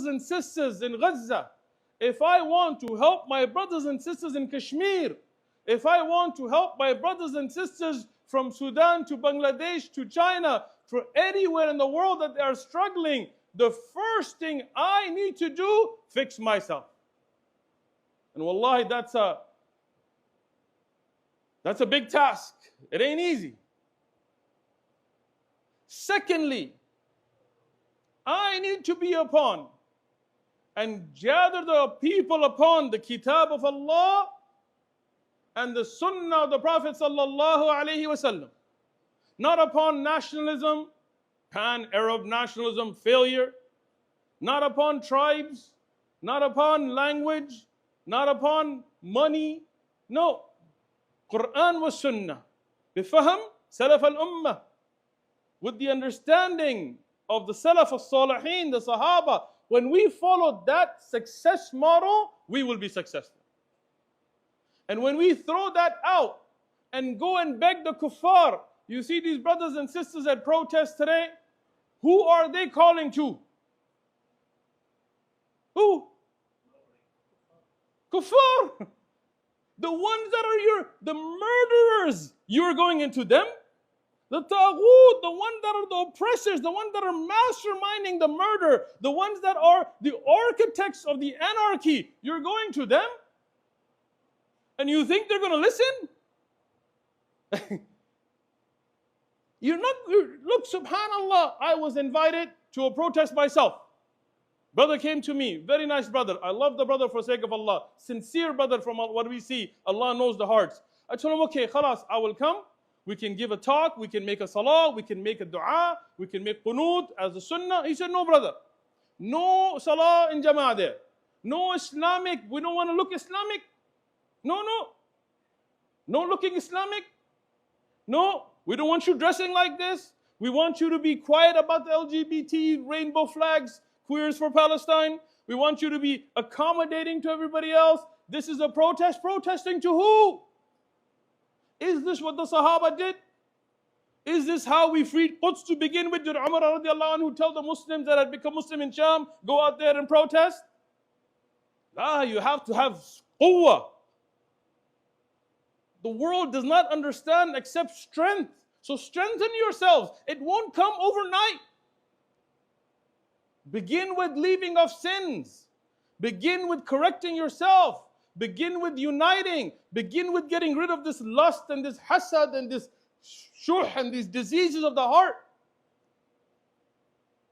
and sisters in Gaza, if I want to help my brothers and sisters in Kashmir, if I want to help my brothers and sisters from Sudan to Bangladesh to China, for anywhere in the world that they are struggling, the first thing I need to do, fix myself. And wallahi, that's a big task. It ain't easy. Secondly, I need to be upon and gather the people upon the kitab of Allah and the sunnah of the Prophet sallallahu alaihi wasallam. Not upon nationalism, pan-Arab nationalism, failure. Not upon tribes, not upon language, not upon money. No. Quran was sunnah. Bifahm salaf al-ummah. With the understanding of the salaf al-salihin, the sahaba. When we follow that success model, we will be successful. And when we throw that out and go and beg the kuffar, you see these brothers and sisters at protest today, who are they calling to? Who? Kuffar. The ones that are the murderers. You're going into them. The taghut, the ones that are the oppressors, the ones that are masterminding the murder, the ones that are the architects of the anarchy, you're going to them? And you think they're going to listen? Look, subhanallah, I was invited to a protest myself. Brother came to me, very nice brother. I love the brother for the sake of Allah. Sincere brother from what we see. Allah knows the hearts. I told him, okay, khalas, I will come. We can give a talk, we can make a salah, we can make a dua, we can make qunut as a sunnah. He said, no brother. No salah in jama'ah there. No Islamic, we don't want to look Islamic. No. No looking Islamic. No, we don't want you dressing like this. We want you to be quiet about the LGBT, rainbow flags, queers for Palestine. We want you to be accommodating to everybody else. This is a protest. Protesting to who? Is this what the Sahaba did? Is this how we freed Quds to begin with? Did Umar radiallahu anhu tell the Muslims that had become Muslim in Sham, go out there and protest? You have to have quwwah. The world does not understand except strength. So strengthen yourselves. It won't come overnight. Begin with leaving of sins. Begin with correcting yourself. Begin with uniting. Begin with getting rid of this lust and this hasad and this shuh and these diseases of the heart.